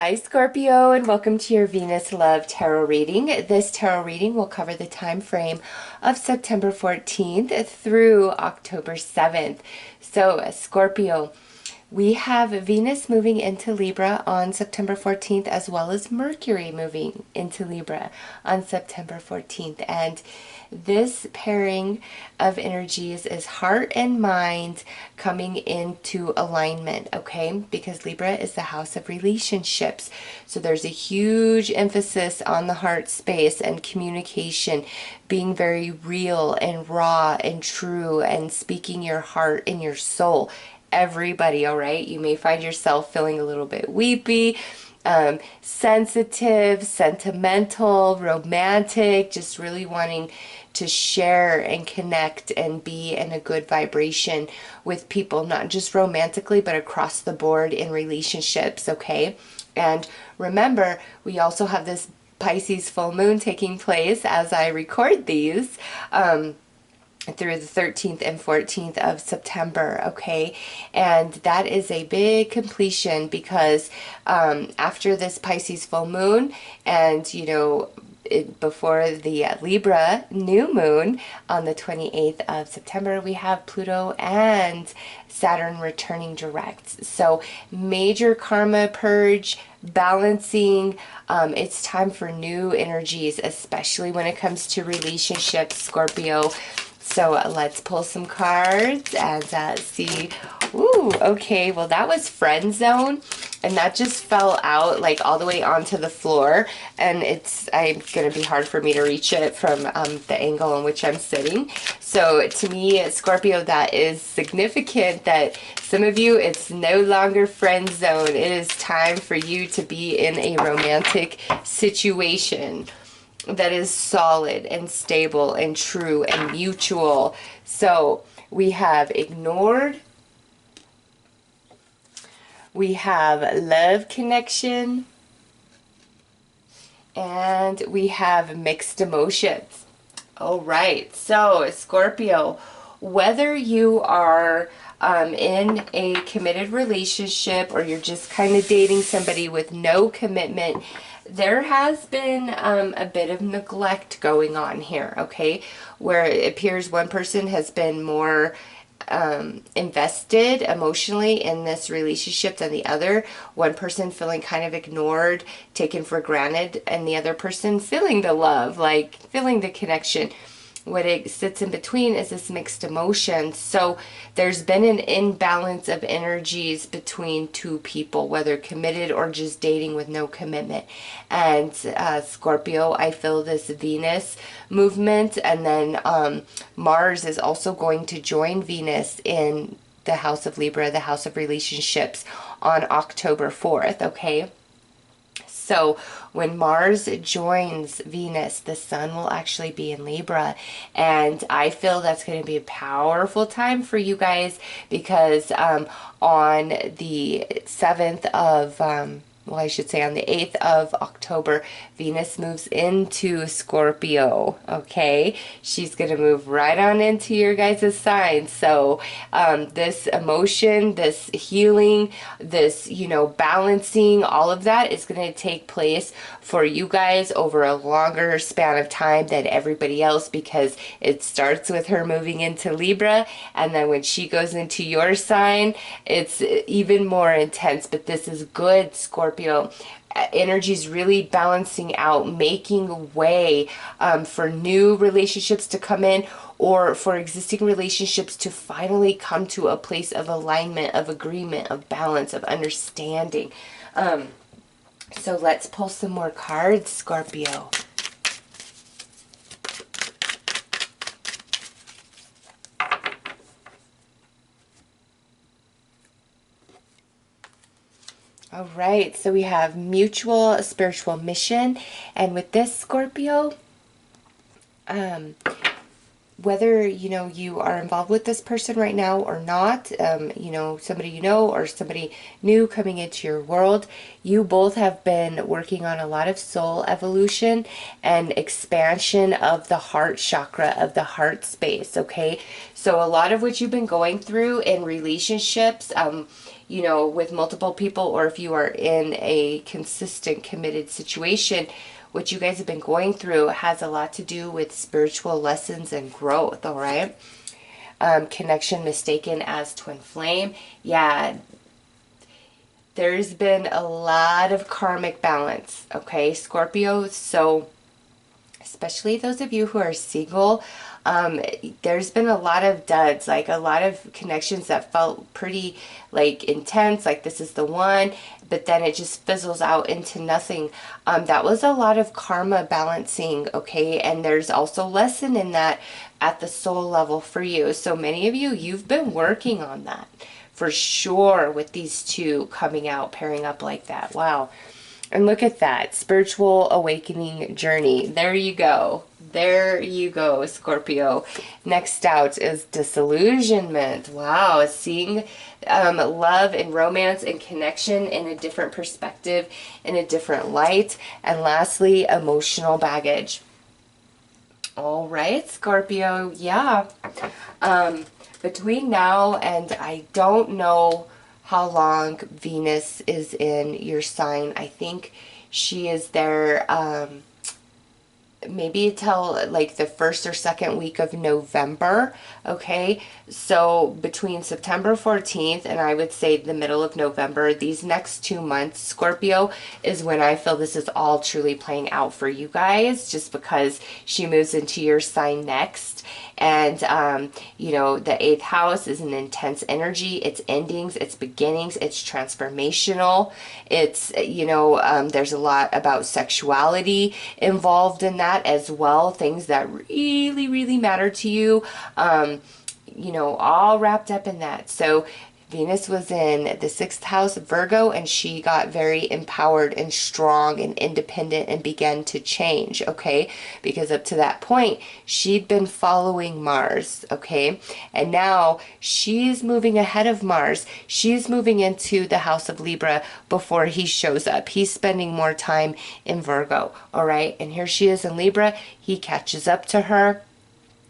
Hi Scorpio, and welcome to your Venus Love Tarot reading. This tarot reading will cover the time frame of September 14th through October 7th. So Scorpio, we have Venus moving into Libra on September 14th, as well as Mercury moving into Libra on September 14th. And this pairing of energies is heart and mind coming into alignment, okay? Because Libra is the house of relationships. So there's a huge emphasis on the heart space and communication, being very real and raw and true and speaking your heart and your soul. Everybody, all right? You may find yourself feeling a little bit weepy, sensitive, sentimental, romantic, just really wanting to share and connect and be in a good vibration with people, not just romantically, but across the board in relationships, okay? And remember, we also have this Pisces full moon taking place as I record these. Through the 13th and 14th of September, okay? And that is a big completion because after this Pisces full moon and, before the Libra new moon on the 28th of September, we have Pluto and Saturn returning direct. So major karma purge, balancing. It's time for new energies, especially when it comes to relationships, Scorpio. So let's pull some cards and see. Ooh, okay. Well, that was friend zone, and that just fell out like all the way onto the floor, and I'm gonna be hard for me to reach it from the angle in which I'm sitting. So to me, Scorpio, that is significant that some of you, it's no longer friend zone. It is time for you to be in a romantic situation that is solid and stable and true and mutual. So we have ignored, we have love connection, and we have mixed emotions. All right, so Scorpio, whether you are in a committed relationship or you're just kind of dating somebody with no commitment, there has been a bit of neglect going on here, okay? Where it appears one person has been more invested emotionally in this relationship than the other. One person feeling kind of ignored, taken for granted, and the other person feeling the love, like feeling the connection. What it sits in between is this mixed emotion. So there's been an imbalance of energies between two people, whether committed or just dating with no commitment. And Scorpio, I feel this Venus movement, and then Mars is also going to join Venus in the house of Libra, the house of relationships, on October 4th, okay? So when Mars joins Venus, the sun will actually be in Libra. And I feel that's going to be a powerful time for you guys because on the 7th of, well, I should say on the 8th of October, Venus moves into Scorpio, okay? She's going to move right on into your guys' sign. So this emotion, this healing, this, balancing, all of that is going to take place for you guys over a longer span of time than everybody else because it starts with her moving into Libra, and then when she goes into your sign, it's even more intense. But this is good, Scorpio. Energy's really balancing out, making way for new relationships to come in, or for existing relationships to finally come to a place of alignment, of agreement, of balance, of understanding. So let's pull some more cards, Scorpio. All right, so we have mutual spiritual mission. And with this, Scorpio, whether, you are involved with this person right now or not, somebody or somebody new coming into your world, you both have been working on a lot of soul evolution and expansion of the heart chakra, of the heart space, okay? So a lot of what you've been going through in relationships, you know, with multiple people, or if you are in a consistent, committed situation, what you guys have been going through has a lot to do with spiritual lessons and growth, all right? Connection mistaken as twin flame. Yeah, there's been a lot of karmic balance, okay, Scorpio? So especially those of you who are single, there's been a lot of duds, like a lot of connections that felt pretty like intense, like this is the one, but then it just fizzles out into nothing. That was a lot of karma balancing, okay? And there's also lesson in that at the soul level for you. So many of you, you've been working on that for sure with these two coming out, pairing up like that. Wow. And look at that, spiritual awakening journey. There you go. There you go, Scorpio. Next out is disillusionment. Wow, seeing love and romance and connection in a different perspective, in a different light. And lastly, emotional baggage. All right, Scorpio, yeah. Between now and I don't know how long Venus is in your sign. I think she is there maybe till like the first or second week of November, okay? So between September 14th and I would say the middle of November, these next 2 months, Scorpio, is when I feel this is all truly playing out for you guys, just because she moves into your sign next. And, you know, the 8th house is an intense energy. It's endings, it's beginnings, it's transformational. It's, you know, there's a lot about sexuality involved in that as well. Things that really, really matter to you, you know, all wrapped up in that. So Venus was in the 6th house, Virgo, and she got very empowered and strong and independent and began to change, okay? Because up to that point, she'd been following Mars, okay? And now she's moving ahead of Mars. She's moving into the house of Libra before he shows up. He's spending more time in Virgo, all right? And here she is in Libra. He catches up to her.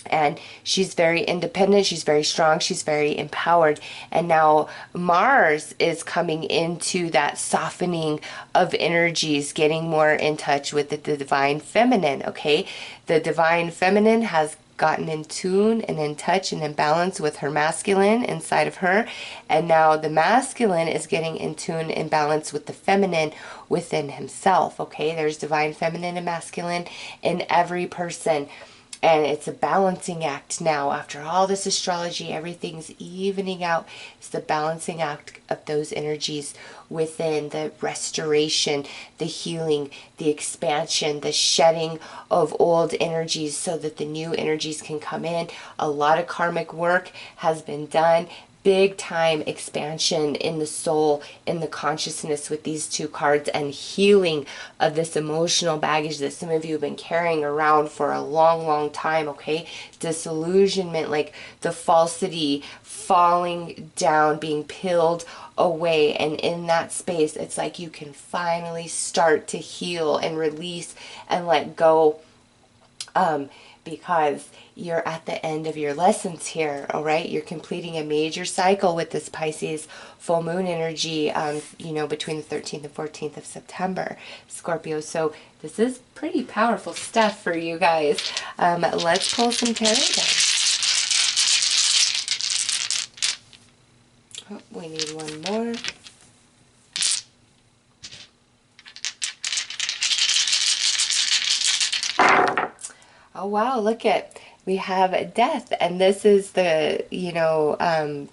And she's very independent, she's very strong, she's very empowered. And now Mars is coming into that softening of energies, getting more in touch with the divine feminine, okay? The divine feminine has gotten in tune and in touch and in balance with her masculine inside of her. And now the masculine is getting in tune and balance with the feminine within himself, okay? There's divine feminine and masculine in every person. And it's a balancing act now. After all this astrology, everything's evening out. It's the balancing act of those energies within, the restoration, the healing, the expansion, the shedding of old energies so that the new energies can come in. A lot of karmic work has been done. Big time expansion in the soul, in the consciousness with these two cards, and healing of this emotional baggage that some of you have been carrying around for a long, long time, okay? Disillusionment, like the falsity falling down, being peeled away. And in that space, it's like you can finally start to heal and release and let go, because you're at the end of your lessons here, all right? You're completing a major cycle with this Pisces full moon energy, you know, between the 13th and 14th of September, Scorpio. So this is pretty powerful stuff for you guys. Let's pull some tarot then. Oh, we need one more. Oh, wow, look at, we have death, and this is the, you know,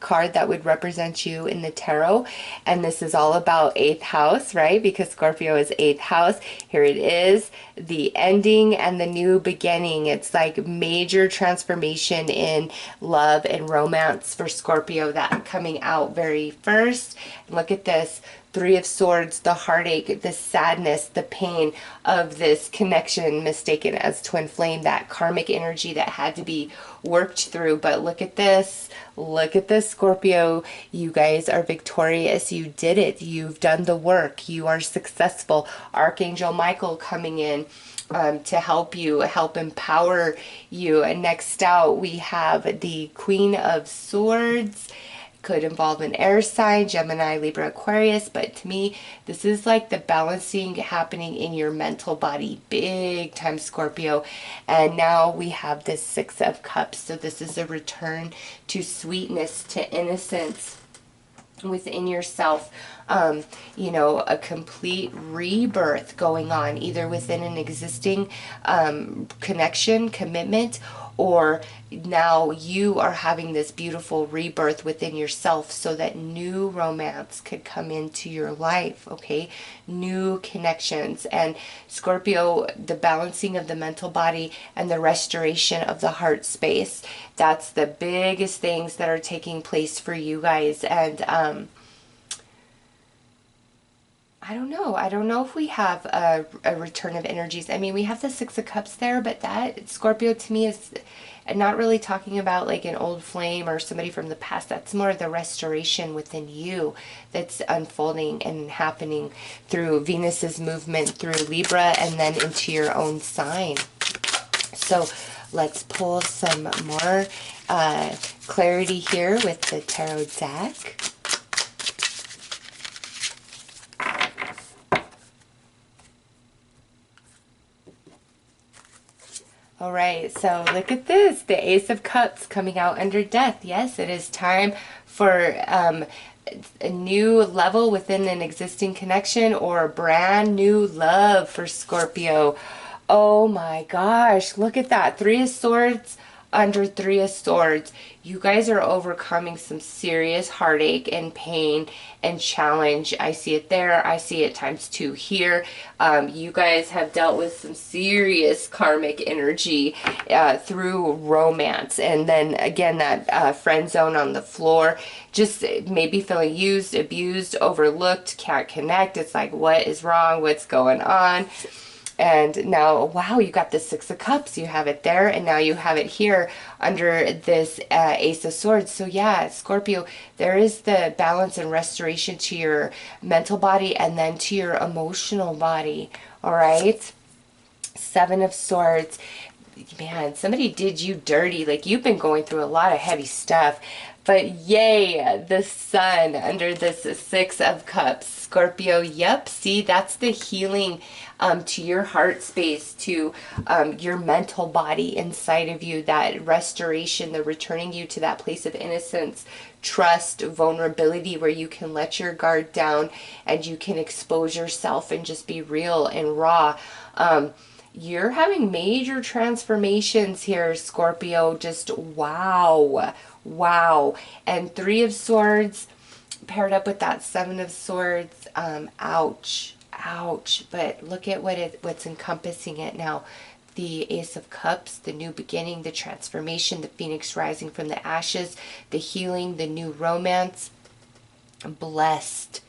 card that would represent you in the tarot, and this is all about 8th house, right? Because Scorpio is 8th house. Here it is, the ending and the new beginning. It's like major transformation in love and romance for Scorpio, that coming out very first. Look at this. 3 of Swords, the heartache, the sadness, the pain of this connection mistaken as twin flame, that karmic energy that had to be worked through. But look at this. Look at this, Scorpio. You guys are victorious. You did it. You've done the work. You are successful. Archangel Michael coming in to help you, help empower you. And next out, we have the Queen of Swords could involve an air sign, Gemini, Libra, Aquarius, but to me, this is like the balancing happening in your mental body, big time, Scorpio. And now we have this Six of Cups, so this is a return to sweetness, to innocence within yourself. You know, a complete rebirth going on, either within an existing connection, commitment, or now you are having this beautiful rebirth within yourself so that new romance could come into your life, okay? New connections. And Scorpio, the balancing of the mental body and the restoration of the heart space, that's the biggest things that are taking place for you guys. And I don't know. I don't know if we have a return of energies. I mean, we have the Six of Cups there, but that, Scorpio, to me is not really talking about like an old flame or somebody from the past. That's more the restoration within you that's unfolding and happening through Venus's movement through Libra and then into your own sign. So let's pull some more clarity here with the tarot deck. All right, so look at this, the Ace of Cups coming out under Death. Yes, it is time for a new level within an existing connection or a brand new love for Scorpio. Oh my gosh, look at that. Three of Swords under Three of Swords. You guys are overcoming some serious heartache and pain and challenge. I see it there. I see it ×2 here. You guys have dealt with some serious karmic energy through romance. And then again, that friend zone on the floor, just maybe feeling used, abused, overlooked, can't connect. It's like, what is wrong? What's going on? And now, wow, you got the Six of Cups. You have it there, and now you have it here under this Ace of Swords. So yeah, Scorpio, there is the balance and restoration to your mental body and then to your emotional body, all right? Seven of Swords. Man, somebody did you dirty. Like, you've been going through a lot of heavy stuff. But yay, the Sun under this Six of Cups. Scorpio, yep, see, that's the healing to your heart space, to your mental body inside of you, that restoration, the returning you to that place of innocence, trust, vulnerability, where you can let your guard down and you can expose yourself and just be real and raw. You're having major transformations here, Scorpio. Just wow. Wow. And Three of Swords paired up with that Seven of Swords. Ouch. Ouch. But look at what's encompassing it now. The Ace of Cups, the new beginning, the transformation, the phoenix rising from the ashes, the healing, the new romance. Blessed.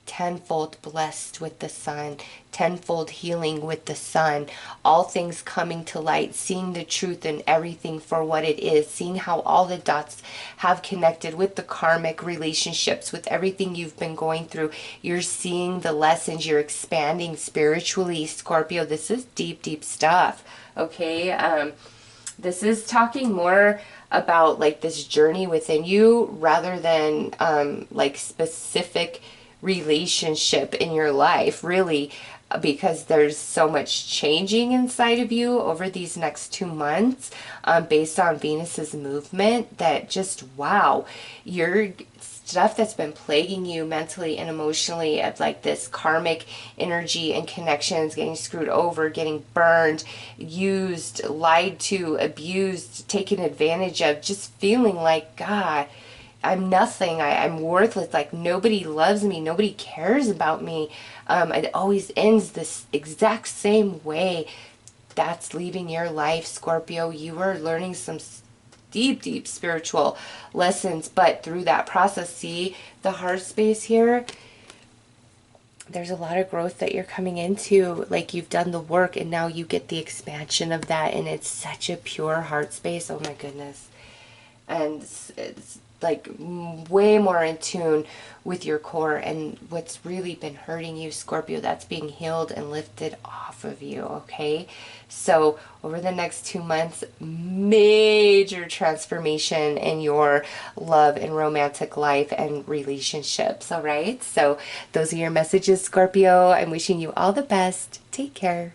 Tenfold blessed with the Sun, tenfold healing with the Sun, all things coming to light, seeing the truth and everything for what it is, seeing how all the dots have connected with the karmic relationships, with everything you've been going through. You're seeing the lessons, you're expanding spiritually, Scorpio. This is deep, deep stuff, okay? This is talking more about like this journey within you rather than like specific relationship in your life, really, because there's so much changing inside of you over these next 2 months based on Venus's movement, that just, wow, your stuff that's been plaguing you mentally and emotionally, of like this karmic energy and connections, getting screwed over, getting burned, used, lied to, abused, taken advantage of, just feeling like, God, I'm nothing, I'm worthless, like nobody loves me, nobody cares about me. It always ends this exact same way. That's leaving your life, Scorpio. You are learning some deep, deep spiritual lessons, but through that process, see the heart space here? There's a lot of growth that you're coming into, like you've done the work and now you get the expansion of that, and it's such a pure heart space. Oh my goodness. And it's like way more in tune with your core and what's really been hurting you, Scorpio. That's being healed and lifted off of you, okay? So over the next 2 months, major transformation in your love and romantic life and relationships, all right? So those are your messages, Scorpio. I'm wishing you all the best. Take care.